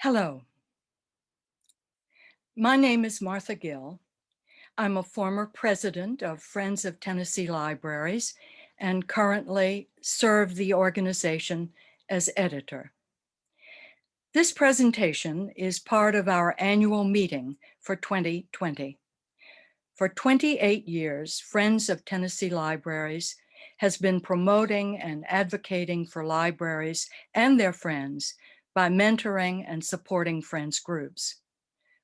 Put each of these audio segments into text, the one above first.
Hello, my name is Martha Gill. I'm a former president of Friends of Tennessee Libraries and currently serve the organization as editor. This presentation is part of our annual meeting for 2020. For 28 years, Friends of Tennessee Libraries has been promoting and advocating for libraries and their friends by mentoring and supporting friends groups.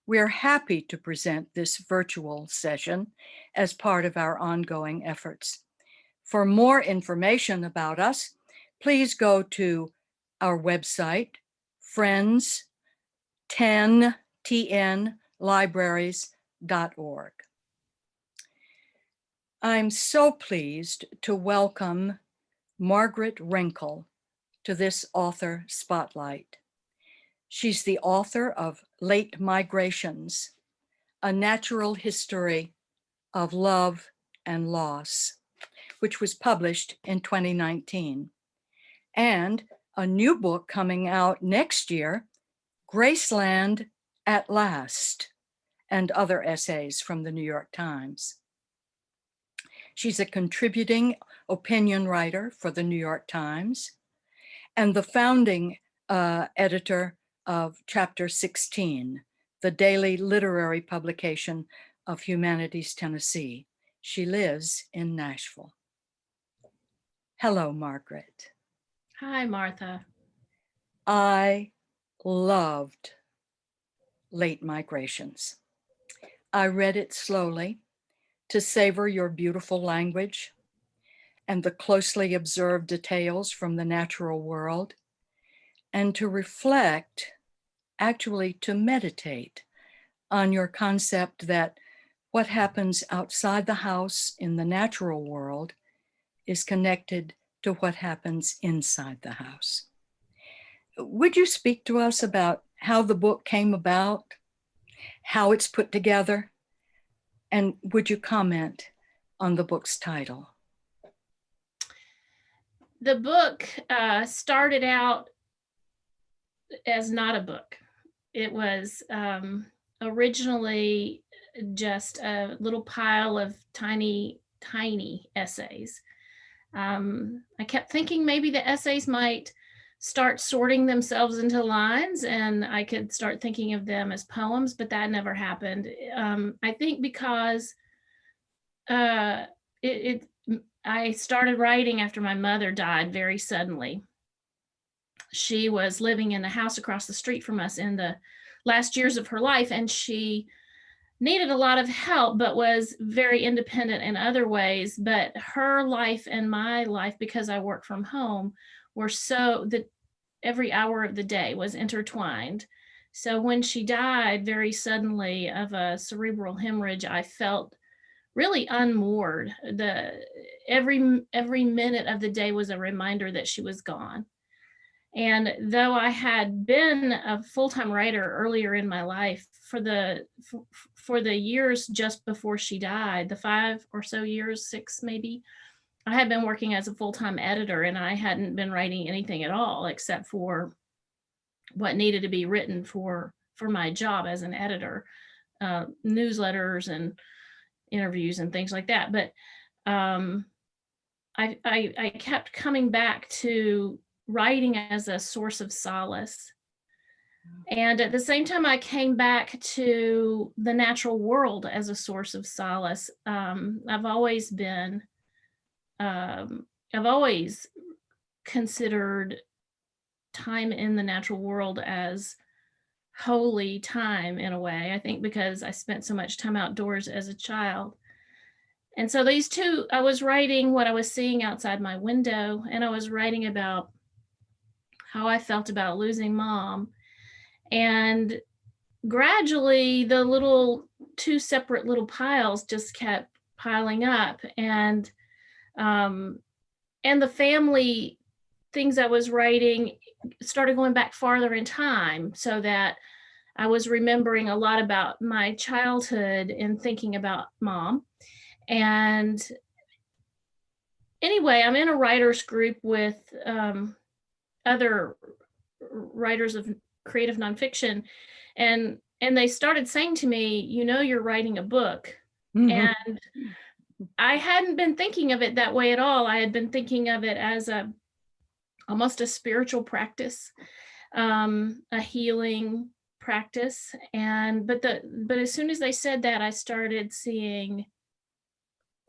We are happy to present this virtual session as part of our ongoing efforts. For more information about us, please go to our website, friends10libraries.org. I'm so pleased to welcome Margaret Renkl to this author spotlight. She's the author of Late Migrations, A Natural History of Love and Loss, which was published in 2019, and a new book coming out next year, Graceland at Last, and other essays from the New York Times. She's a contributing opinion writer for the New York Times and the founding editor of Chapter 16, the daily literary publication of Humanities Tennessee. She lives in Nashville. Hello, Margaret. Hi, Martha. I loved Late Migrations. I read it slowly to savor your beautiful language and the closely observed details from the natural world, and to reflect, actually to meditate on your concept that what happens outside the house in the natural world is connected to what happens inside the house. Would you speak to us about how the book came about, how it's put together, and would you comment on the book's title? The book started out as not a book. It was originally just a little pile of tiny essays. I kept thinking maybe the essays might start sorting themselves into lines and I could start thinking of them as poems, but that never happened. I think because I started writing after my mother died very suddenly. She was living in the house across the street from us in the last years of her life, and she needed a lot of help, but was very independent in other ways. But her life and my life, because I work from home, were so that every hour of the day was intertwined. So when she died very suddenly of a cerebral hemorrhage, I felt really unmoored. Every minute of the day was a reminder that she was gone. And though I had been a full-time writer earlier in my life, for the years just before she died, the 5 or so years, 6 maybe, I had been working as a full-time editor, and I hadn't been writing anything at all except for what needed to be written for my job as an editor, newsletters and interviews and things like that. But I kept coming back to writing as a source of solace. And at the same time, I came back to the natural world as a source of solace. I've always considered time in the natural world as holy time in a way, I think, because I spent so much time outdoors as a child. And so these two, I was writing what I was seeing outside my window, and I was writing about how I felt about losing Mom. And gradually the two separate little piles just kept piling up. And the family things I was writing started going back farther in time, so that I was remembering a lot about my childhood and thinking about Mom. And anyway, I'm in a writer's group with other writers of creative nonfiction, and they started saying to me, you're writing a book. Mhm. And I hadn't been thinking of it that way at all. I had been thinking of it as almost a spiritual practice, a healing practice. But as soon as they said that, I started seeing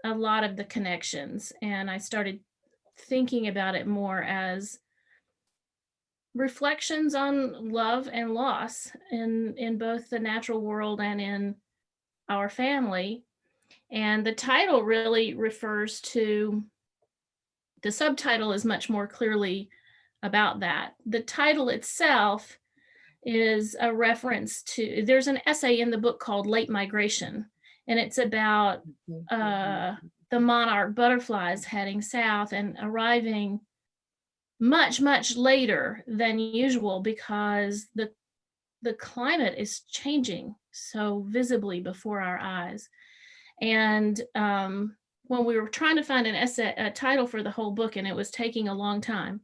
a lot of the connections, and I started thinking about it more as reflections on love and loss in both the natural world and in our family. And the title really refers to, the subtitle is much more clearly about that. The title itself is a reference to, there's an essay in the book called Late Migration, and it's about the monarch butterflies heading south and arriving much, much later than usual because the climate is changing so visibly before our eyes. And when we were trying to find a title for the whole book, and it was taking a long time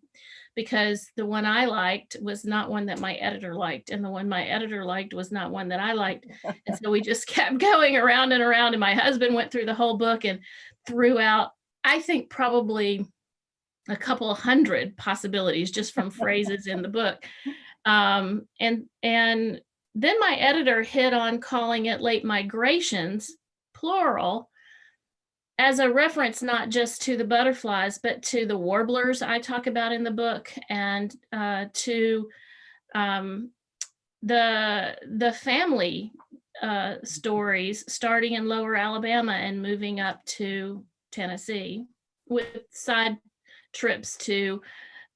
because the one I liked was not one that my editor liked, and the one my editor liked was not one that I liked. And so we just kept going around and around, and my husband went through the whole book and threw out, I think, probably a couple of hundred possibilities just from phrases in the book. And then my editor hit on calling it Late Migrations, plural, as a reference not just to the butterflies, but to the warblers I talk about in the book, and to the family stories starting in Lower Alabama and moving up to Tennessee, with side trips to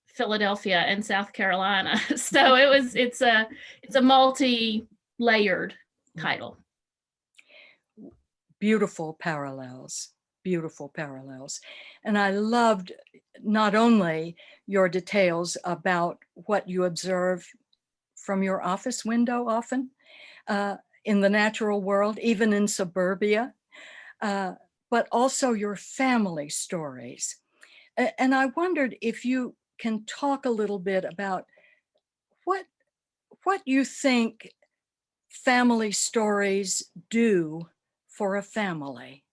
Philadelphia and South Carolina. So it's a multi-layered title. Beautiful parallels, beautiful parallels. And I loved not only your details about what you observe from your office window often in the natural world, even in suburbia, but also your family stories. And I wondered if you can talk a little bit about what you think family stories do for a family.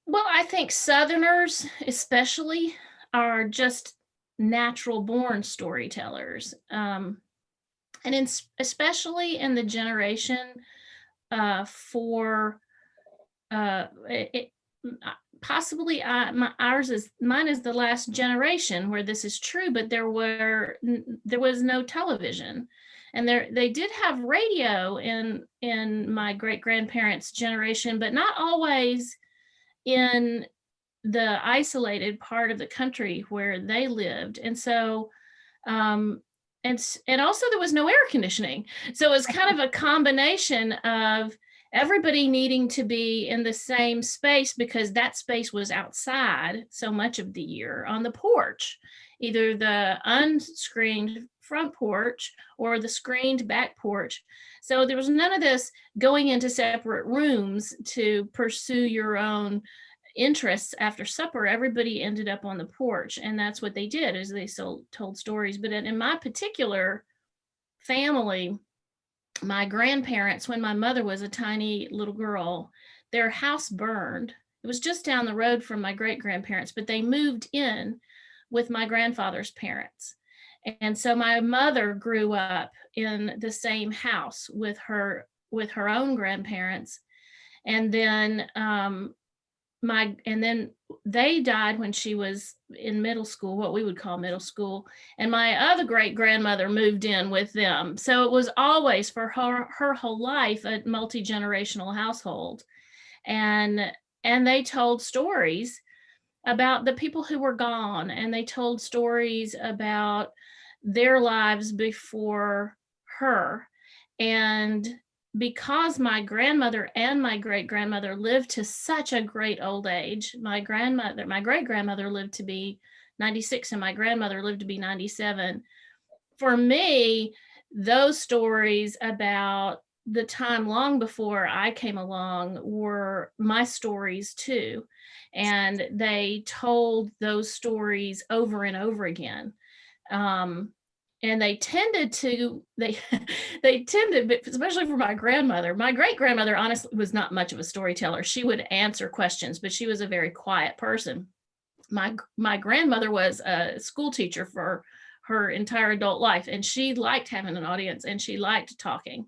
Well, I think Southerners especially are just natural born storytellers. And especially in the generation for possibly mine is the last generation where this is true, but there was no television, and they did have radio in my great grandparents' generation, but not always in the isolated part of the country where they lived. And so and also there was no air conditioning, so it was kind of a combination of everybody needing to be in the same space because that space was outside so much of the year on the porch, either the unscreened front porch or the screened back porch. So there was none of this going into separate rooms to pursue your own interests after supper. Everybody ended up on the porch, and that's what they did, is they told stories. But in my particular family, my grandparents, when my mother was a tiny little girl, their house burned. It was just down the road from my great grandparents, but they moved in with my grandfather's parents. And so my mother grew up in the same house with her own grandparents. And then and then they died when she was in middle school, what we would call middle school, and my other great grandmother moved in with them. So it was always, for her whole life, a multi-generational household. And they told stories about the people who were gone, and they told stories about their lives before her. And because my grandmother and my great grandmother lived to such a great old age, my great grandmother lived to be 96 and my grandmother lived to be 97. For me, those stories about the time long before I came along were my stories too. And they told those stories over and over again. and they tended to they tended, especially for my grandmother. My great grandmother honestly was not much of a storyteller. She would answer questions, but she was a very quiet person. My grandmother was a school teacher for her entire adult life, and she liked having an audience, and she liked talking,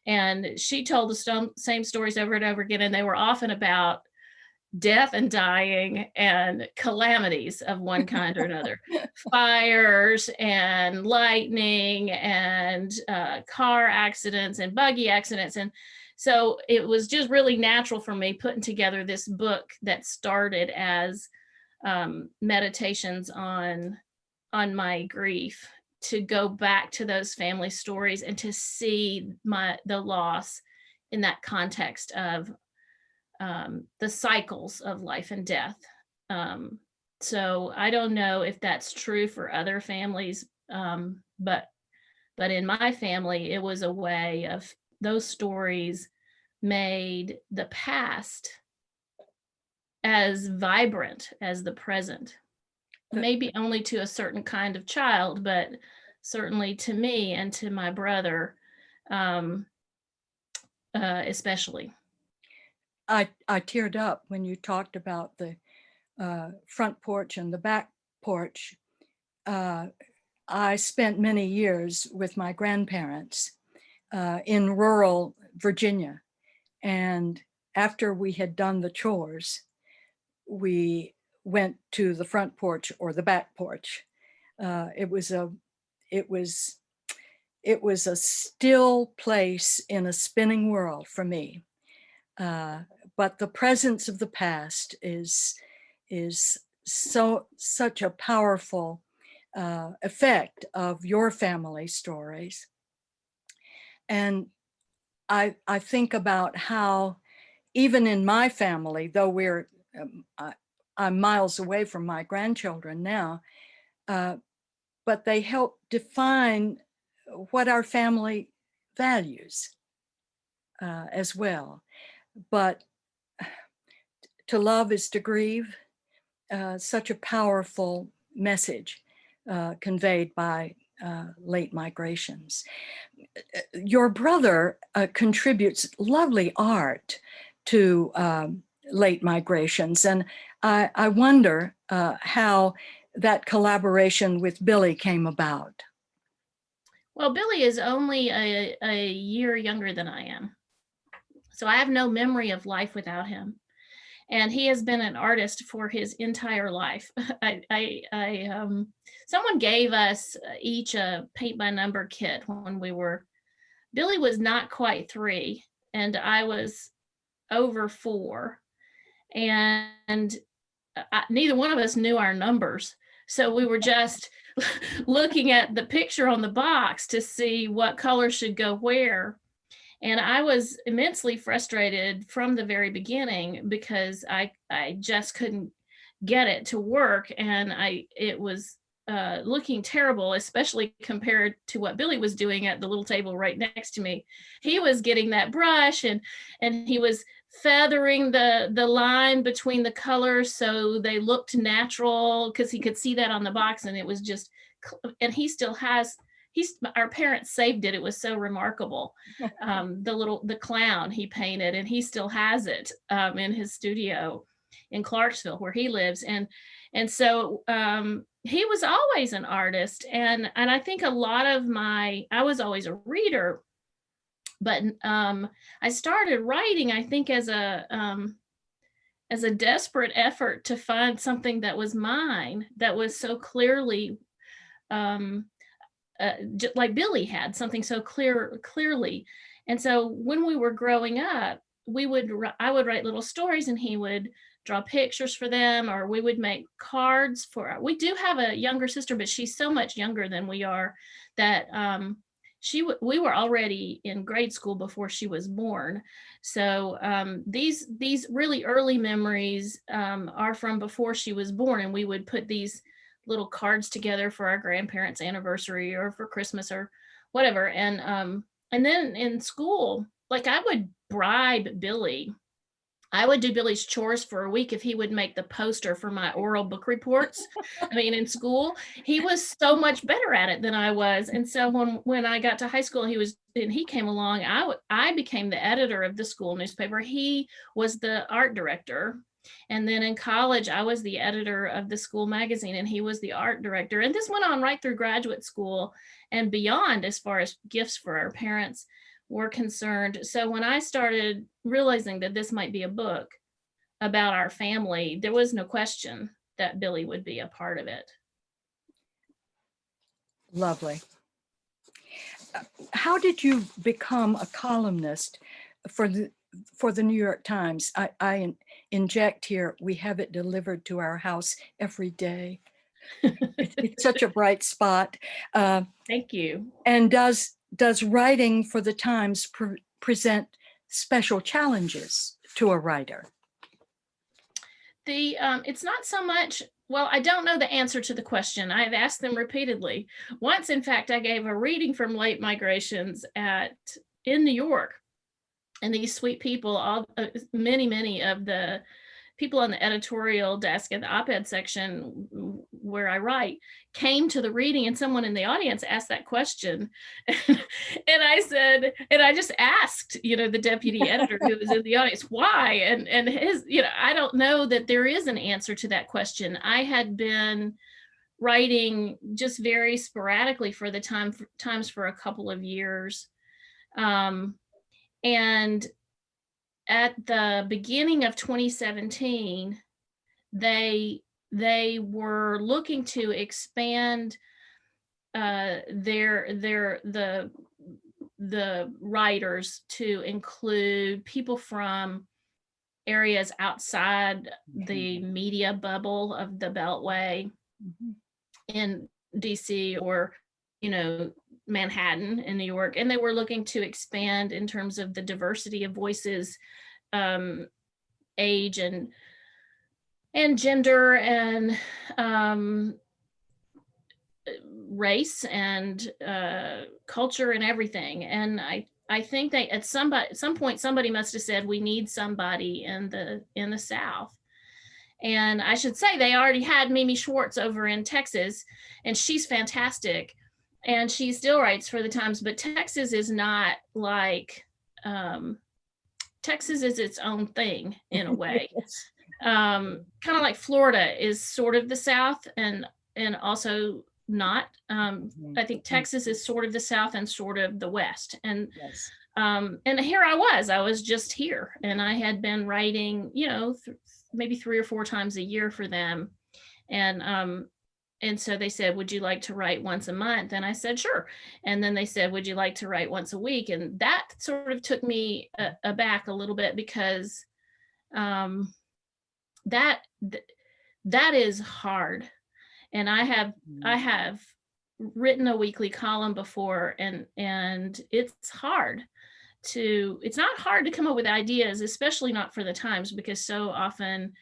and she told the same stories over and over again, and they were often about death and dying and calamities of one kind or another, fires and lightning and car accidents and buggy accidents. And so it was just really natural for me putting together this book that started as meditations on my grief, to go back to those family stories and to see the loss in that context of the cycles of life and death. So I don't know if that's true for other families, but in my family, it was a way of those stories made the past as vibrant as the present. Maybe only to a certain kind of child, but certainly to me and to my brother, especially. I teared up when you talked about the front porch and the back porch. I spent many years with my grandparents in rural Virginia. And after we had done the chores, we went to the front porch or the back porch. It was a still place in a spinning world for me. But the presence of the past is such a powerful effect of your family stories. And I think about how even in my family, though I'm miles away from my grandchildren now, but they help define what our family values as well. But to love is to grieve, such a powerful message conveyed by late migrations. Your brother contributes lovely art to late migrations, and I wonder how that collaboration with Billy came about. Well, Billy is only a year younger than I am, so I have no memory of life without him. And he has been an artist for his entire life. Someone gave us each a paint by number kit when Billy was not quite 3 and I was over 4. And neither one of us knew our numbers. So we were just looking at the picture on the box to see what color should go where. And I was immensely frustrated from the very beginning because I just couldn't get it to work. And it was looking terrible, especially compared to what Billy was doing at the little table right next to me. He was getting that brush and he was feathering the line between the colors so they looked natural, because he could see that on the box, and it was just, and he still has, our parents saved it. It was so remarkable. The clown he painted, and he still has it in his studio in Clarksville where he lives. And so he was always an artist. And I think a lot of I was always a reader, but I started writing, I think, as a desperate effort to find something that was mine, that was so clearly like Billy had something so clearly. And so when we were growing up, I would write little stories and he would draw pictures for them, or we would make cards we do have a younger sister, but she's so much younger than we are that we were already in grade school before she was born. So these really early memories are from before she was born, and we would put these little cards together for our grandparents' anniversary or for Christmas or whatever. And then in school, like, I would bribe Billy I would do Billy's chores for a week if he would make the poster for my oral book reports. I mean, in school, he was so much better at it than I was. And so when I got to high school, he came along, I became the editor of the school newspaper. He was the art director. And then in college, I was the editor of the school magazine and he was the art director. And this went on right through graduate school and beyond as far as gifts for our parents were concerned. So when I started realizing that this might be a book about our family, there was no question that Billy would be a part of it. Lovely. How did you become a columnist for the New York Times? I inject here, we have it delivered to our house every day. It's such a bright spot. Thank you. And does writing for the Times present special challenges to a writer? It's not so much, well, I don't know the answer to the question. I've asked them repeatedly. Once, in fact, I gave a reading from Late Migrations in New York. And these sweet people, many of the people on the editorial desk at the op-ed section where I write came to the reading, and someone in the audience asked that question. And I said, and I just asked, the deputy editor who was in the audience, why? And his, I don't know that there is an answer to that question. I had been writing just very sporadically for the Times for a couple of years. And at the beginning of 2017, they were looking to expand the writers to include people from areas outside the media bubble of the Beltway in DC or, Manhattan in New York. And they were looking to expand in terms of the diversity of voices, age and gender and race and culture and everything. And I think that at some point somebody must have said we need somebody in the South. And I should say they already had Mimi Schwartz over in Texas, and she's fantastic. And she still writes for the Times, but Texas is not like, Texas is its own thing in a way. Kind of like Florida is sort of the South and also not. I think Texas is sort of the South and sort of the West. And Yes. And here I was just here, and I had been writing, maybe 3 or 4 times a year for them. And so they said, would you like to write once a month? And I said, sure. And then they said, would you like to write once a week? And that sort of took me aback a little bit because that is hard. And I have written a weekly column before, and it's not hard to come up with ideas, especially not for the Times, because so often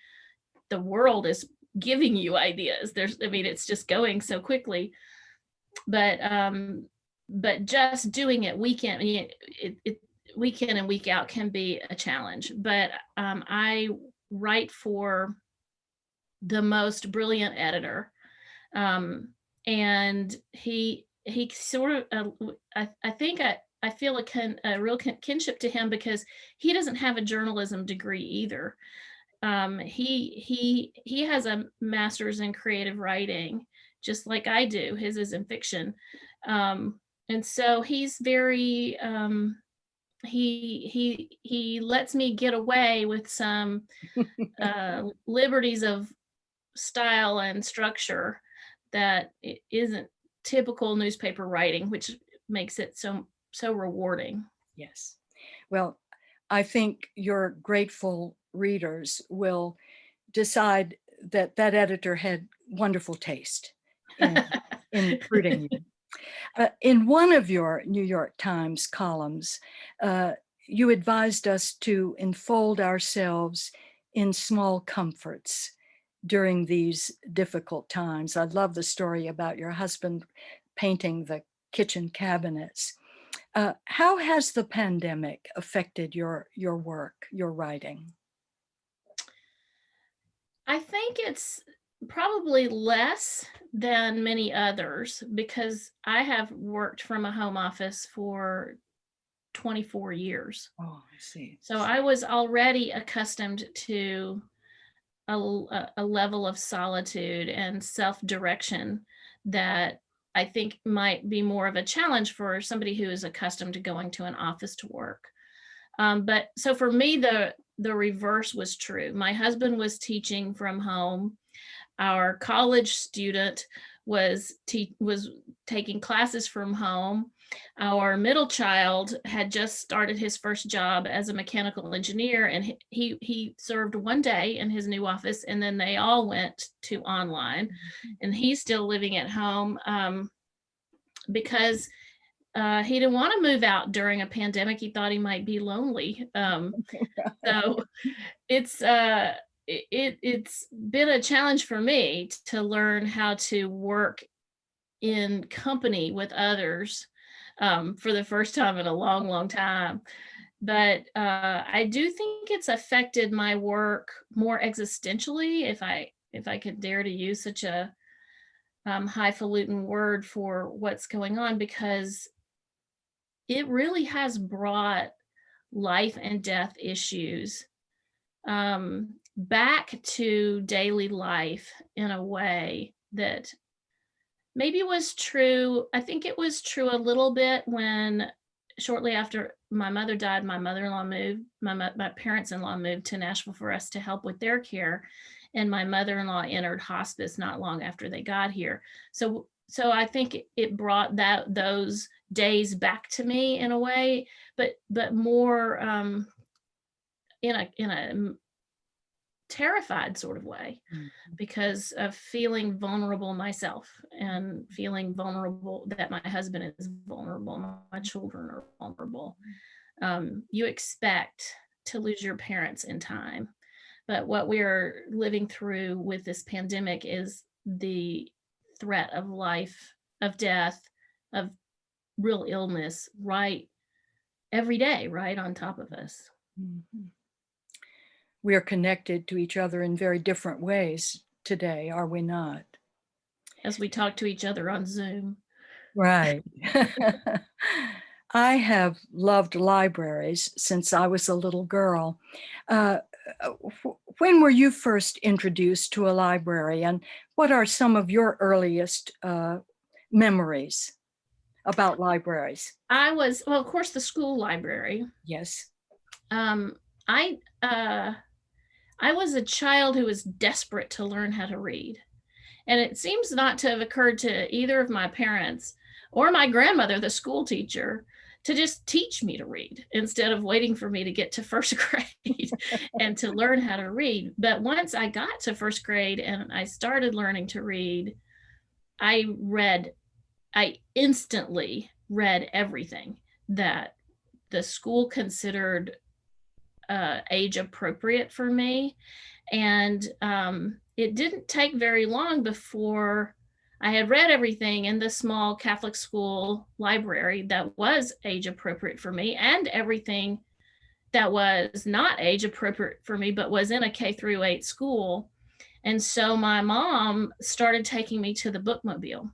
the world is giving you ideas. It's just going so quickly, but just doing it week in and week out can be a challenge. But I write for the most brilliant editor, and he sort of I think I feel a real kinship to him because he doesn't have a journalism degree either. He has a master's in creative writing, just like I do. His is in fiction. And so he's very, he lets me get away with some liberties of style and structure that isn't typical newspaper writing, which makes it so rewarding. Yes. Well, I think your grateful readers will decide that editor had wonderful taste in recruiting you. In one of your New York Times columns, you advised us to enfold ourselves in small comforts during these difficult times. I love the story about your husband painting the kitchen cabinets. How has the pandemic affected your work, your writing? I think it's probably less than many others because I have worked from a home office for 24 years. Oh, I see. So I was already accustomed to a level of solitude and self-direction that I think might be more of a challenge for somebody who is accustomed to going to an office to work. But so for me, the reverse was true. My husband was teaching from home. Our college student was taking classes from home. Our middle child had just started his first job as a mechanical engineer, and he served one day in his new office, and then they all went to online. And he's still living at home because he didn't want to move out during a pandemic. He thought he might be lonely. So it's it's been a challenge for me to learn how to work in company with others for the first time in a long, long time. But I do think it's affected my work more existentially, if I could dare to use such a highfalutin word for what's going on, because it really has brought life and death issues back to daily life in a way that maybe was true. I think it was true a little bit when shortly after my mother died, my mother-in-law moved, my parents-in-law moved to Nashville for us to help with their care. And my mother-in-law entered hospice not long after they got here. So I think it brought those days back to me in a way, but more in a terrified sort of way, because of feeling vulnerable myself and feeling vulnerable that my husband is vulnerable, my children are vulnerable. You expect to lose your parents in time, but what we are living through with this pandemic is the threat of life, of death, of real illness right every day, right on top of us. Mhm. We are connected to each other in very different ways today, are we not? As we talk to each other on Zoom. Right. I have loved libraries since I was a little girl. Uh, when were you first introduced to a library, and what are some of your earliest memories about libraries? Well, of course, the school library. Yes. Um, I uh, I was a child who was desperate to learn how to read. And it seems not to have occurred to either of my parents or my grandmother, the school teacher, to just teach me to read instead of waiting for me to get to first grade and to learn how to read. But once I got to first grade and I started learning to read, I read, I instantly read everything that the school considered age appropriate for me. And it didn't take very long before I had read everything in the small Catholic school library that was age appropriate for me, and everything that was not age appropriate for me, but was in a K-8 school. And so my mom started taking me to the bookmobile.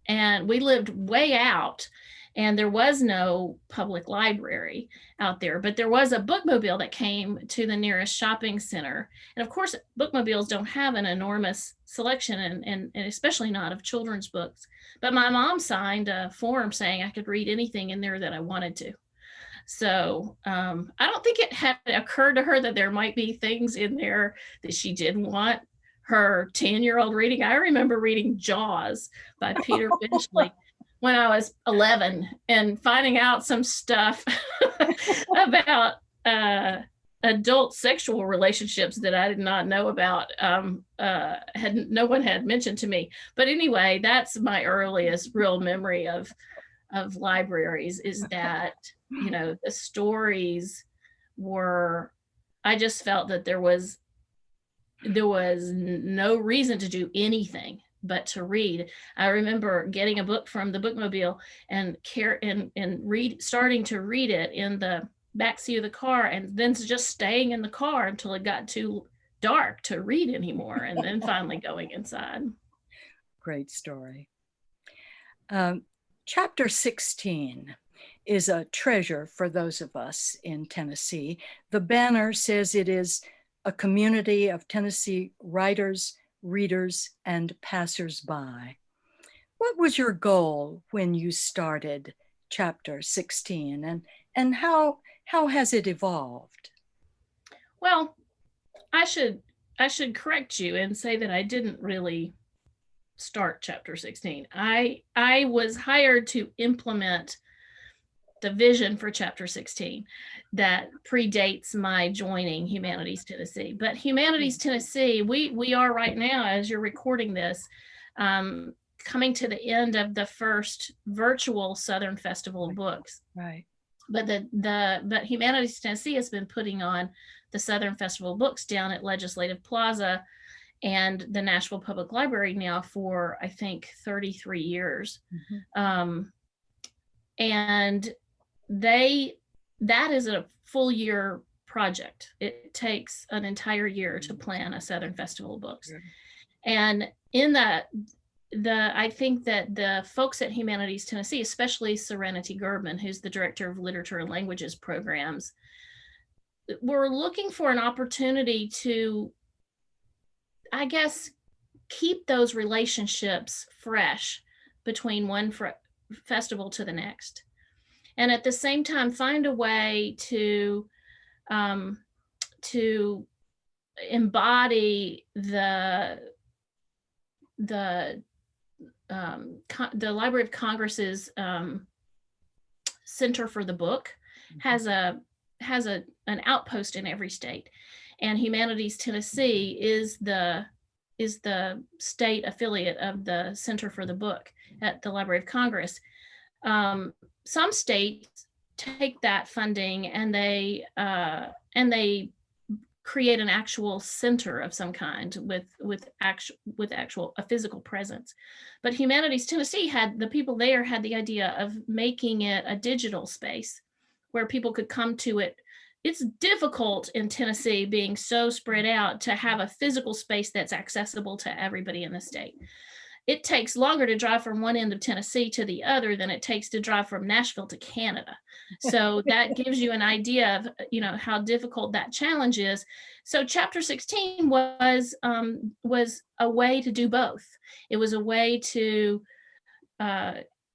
And we lived way out, and there was no public library out there, but there was a bookmobile that came to the nearest shopping center. And of course, bookmobiles don't have an enormous selection, and especially not of children's books. But my mom signed a form saying I could read anything in there that I wanted to. So I don't think it had occurred to her that there might be things in there that she didn't want her 10-year-old reading. I remember reading Jaws by Peter Benchley when I was 11 and finding out some stuff about adult sexual relationships that I did not know about. No one had mentioned to me. But anyway, that's my earliest real memory of libraries, is that, you know, the stories were, I just felt that there was no reason to do anything but to read. I remember getting a book from the bookmobile and starting to read it in the backseat of the car, and then just staying in the car until it got too dark to read anymore, and then finally going inside. Great story. Chapter 16 is a treasure for those of us in Tennessee. The banner says it is a community of Tennessee writers, readers, and passersby. What was your goal when you started chapter 16, and how has it evolved? Well, I should correct you and say that I didn't really start chapter 16. I was hired to implement the vision for chapter 16 that predates my joining Humanities Tennessee. But Humanities Tennessee, we are right now, as you're recording this, coming to the end of the first virtual Southern Festival of Books. Right. But but Humanities Tennessee has been putting on the Southern Festival of Books down at Legislative Plaza and the Nashville Public Library now for, I think, 33 years. And that is a full year project. It takes an entire year to plan a Southern Festival of Books. And in that, I think that the folks at Humanities Tennessee, especially Serenity Gerbman, who's the director of Literature and Languages programs, were looking for an opportunity to, I guess, keep those relationships fresh between one festival to the next, and at the same time find a way to embody the Library of Congress's Center for the Book has an outpost in every state, and Humanities Tennessee is the state affiliate of the Center for the Book at the Library of Congress. Some states take that funding and they create an actual center of some kind with actual a physical presence. But Humanities Tennessee the people there had the idea of making it a digital space where people could come to it. It's difficult in Tennessee, being so spread out, to have a physical space that's accessible to everybody in the state. It takes longer to drive from one end of Tennessee to the other than it takes to drive from Nashville to Canada. So that gives you an idea of, how difficult that challenge is. So chapter 16 was a way to do both. It was a way to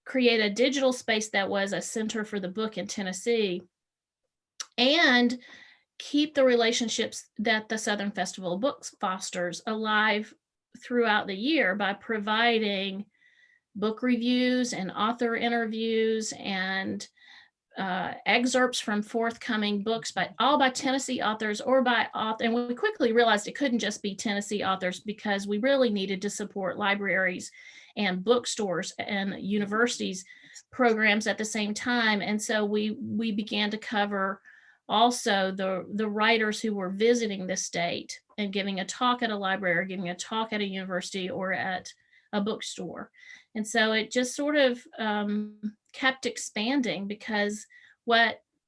create a digital space that was a center for the book in Tennessee, and keep the relationships that the Southern Festival of Books fosters alive throughout the year by providing book reviews and author interviews and excerpts from forthcoming books by Tennessee authors and we quickly realized it couldn't just be Tennessee authors, because we really needed to support libraries and bookstores and universities programs at the same time. And so we began to cover also the writers who were visiting the state and giving a talk at a library or giving a talk at a university or at a bookstore. And so it just sort of kept expanding, because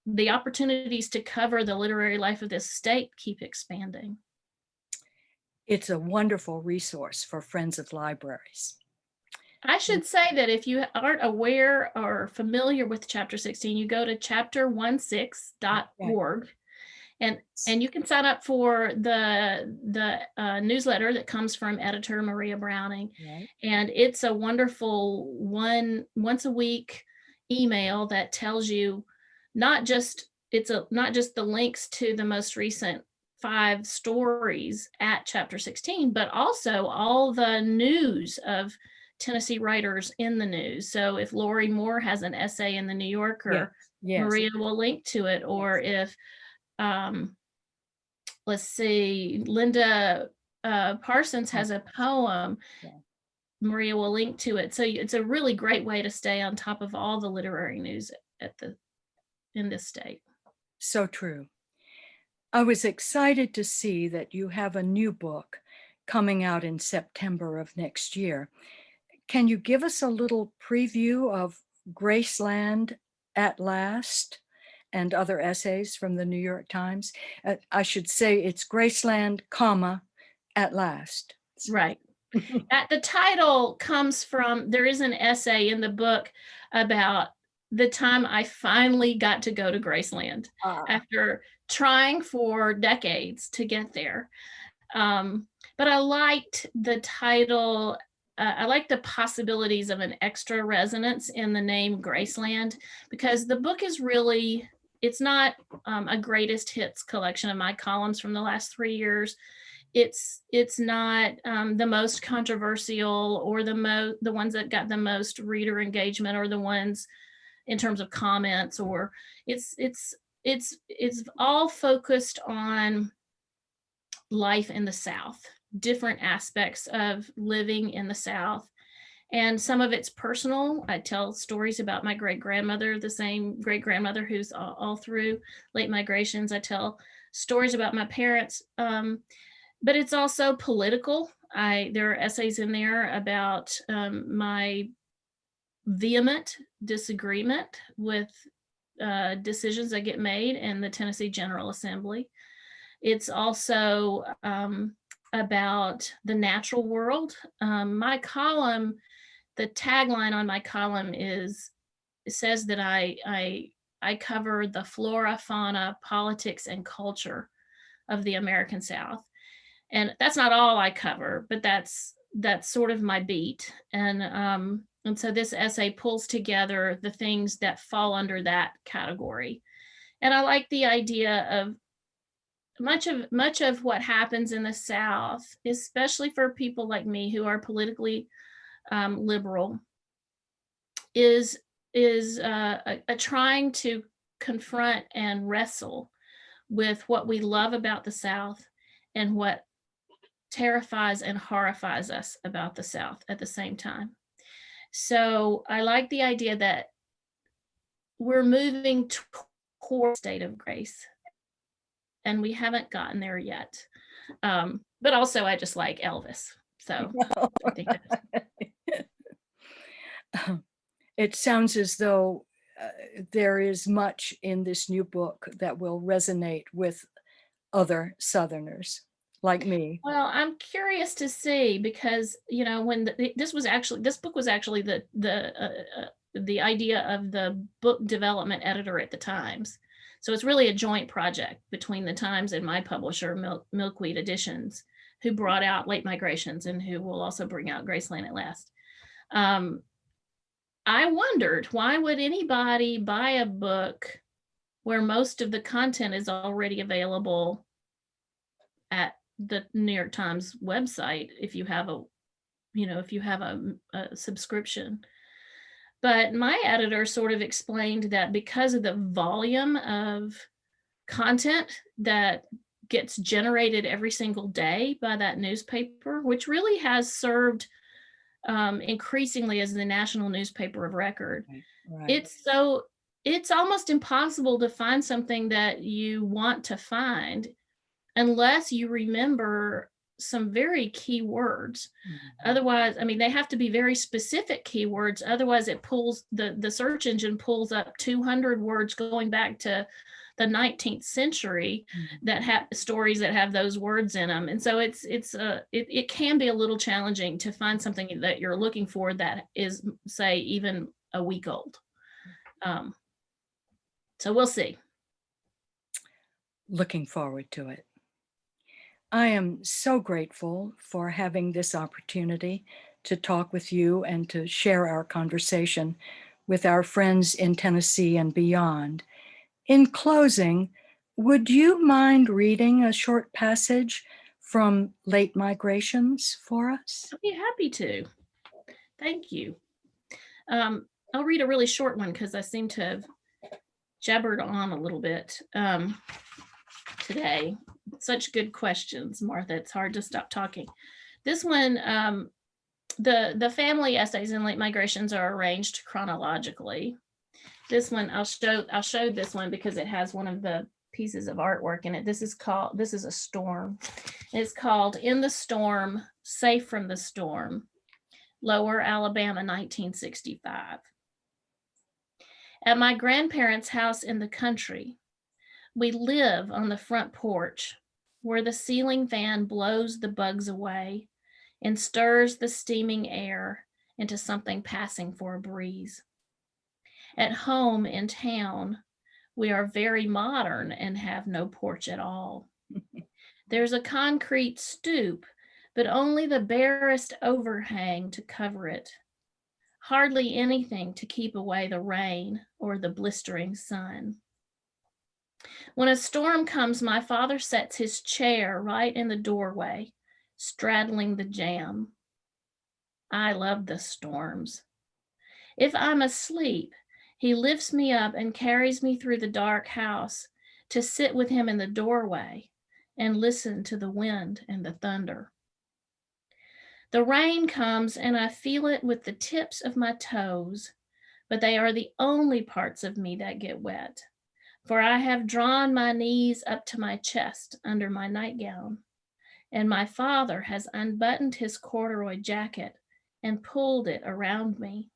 the opportunities to cover the literary life of this state keep expanding. It's a wonderful resource for friends of libraries. I should say that if you aren't aware or familiar with Chapter 16, you go to chapter16.org, and you can sign up for the newsletter that comes from editor Maria Browning. Right. And it's a wonderful once a week email that tells you not just the links to the most recent 5 stories at Chapter 16, but also all the news of Tennessee writers in the news. So if Lori Moore has an essay in the New Yorker, yes. Maria will link to it. Or if, let's see, Linda Parsons has a poem, Maria will link to it. So it's a really great way to stay on top of all the literary news in this state. So true. I was excited to see that you have a new book coming out in September of next year. Can you give us a little preview of Graceland at Last and other essays from the New York Times. I should say it's Graceland, comma, at last. Right. The title comes from, there is an essay in the book about the time I finally got to go to Graceland after trying for decades to get there. But I liked the title. I like the possibilities of an extra resonance in the name Graceland, because the book is really, it's not a greatest hits collection of my columns from the last 3 years. It's not the most controversial or the ones that got the most reader engagement, or the ones in terms of comments, or it's all focused on life in the South, different aspects of living in the South. And some of it's personal. I tell stories about my great-grandmother, the same great-grandmother who's all through late migrations. I tell stories about my parents, but it's also political. There are essays in there about my vehement disagreement with decisions that get made in the Tennessee General Assembly. It's also about the natural world. My column, the tagline on my column says that I cover the flora, fauna, politics, and culture of the American South. And that's not all I cover, but that's sort of my beat. And so this essay pulls together the things that fall under that category. And I like the idea of much of what happens in the South, especially for people like me who are politically liberal, is a trying to confront and wrestle with what we love about the South and what terrifies and horrifies us about the South at the same time. So I like the idea that we're moving toward a state of grace, and we haven't gotten there yet. But also I just like Elvis. So I think it sounds as though there is much in this new book that will resonate with other Southerners like me. Well, I'm curious to see, because when this book was actually the idea of the book development editor at the Times. So it's really a joint project between the Times and my publisher, Milkweed Editions, who brought out Late Migrations and who will also bring out Graceland at Last. I wondered, why would anybody buy a book where most of the content is already available at the New York Times website if you have a subscription? But my editor sort of explained that because of the volume of content that gets generated every single day by that newspaper, which really has served increasingly as the national newspaper of record, Right. it's almost impossible to find something that you want to find unless you remember some very key words. Otherwise, they have to be very specific keywords. Otherwise, it pulls the search engine pulls up 200 words going back to the 19th century that have stories that have those words in them. And so it can be a little challenging to find something that you're looking for that is, say, even a week old. So we'll see. Looking forward to it. I am so grateful for having this opportunity to talk with you and to share our conversation with our friends in Tennessee and beyond. In closing, would you mind reading a short passage from Late Migrations for us? I'd be happy to. Thank you. I'll read a really short one because I seem to have jabbered on a little bit today. Such good questions, Martha. It's hard to stop talking. This one, the family essays in Late Migrations are arranged chronologically. This one, I'll show this one because it has one of the pieces of artwork in it. This is a storm. It's called In the Storm, Safe from the Storm, Lower Alabama, 1965. At my grandparents' house in the country, we live on the front porch where the ceiling fan blows the bugs away and stirs the steaming air into something passing for a breeze. At home in town, we are very modern and have no porch at all. There's a concrete stoop, but only the barest overhang to cover it. Hardly anything to keep away the rain or the blistering sun. When a storm comes, my father sets his chair right in the doorway, straddling the jamb. I love the storms. If I'm asleep, he lifts me up and carries me through the dark house to sit with him in the doorway and listen to the wind and the thunder. The rain comes and I feel it with the tips of my toes, but they are the only parts of me that get wet, for I have drawn my knees up to my chest under my nightgown, and my father has unbuttoned his corduroy jacket and pulled it around me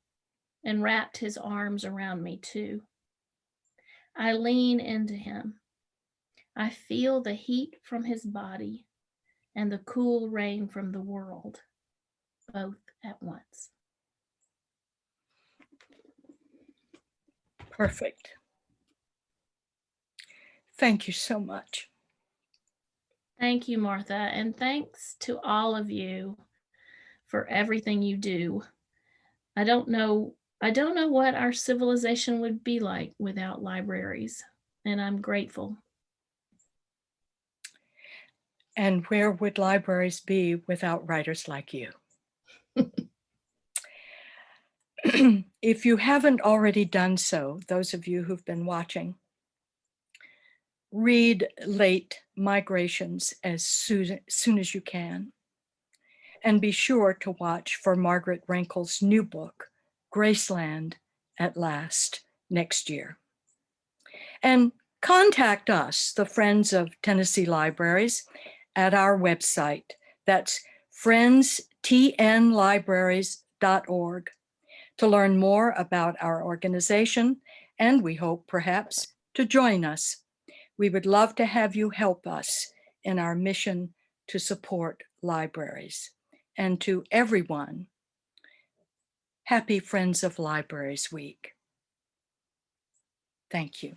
and wrapped his arms around me too. I lean into him. I feel the heat from his body and the cool rain from the world, both at once. Perfect. Thank you so much. Thank you, Martha, and thanks to all of you for everything you do. I don't know what our civilization would be like without libraries, and I'm grateful. And where would libraries be without writers like you? If you haven't already done so, those of you who've been watching, read Late Migrations as soon as you can. And be sure to watch for Margaret Renkl's new book, Graceland at Last, next year. And contact us, the Friends of Tennessee Libraries, at our website. That's friendstnlibraries.org to learn more about our organization, and we hope perhaps to join us. We would love to have you help us in our mission to support libraries. And to everyone, happy Friends of Libraries Week. Thank you.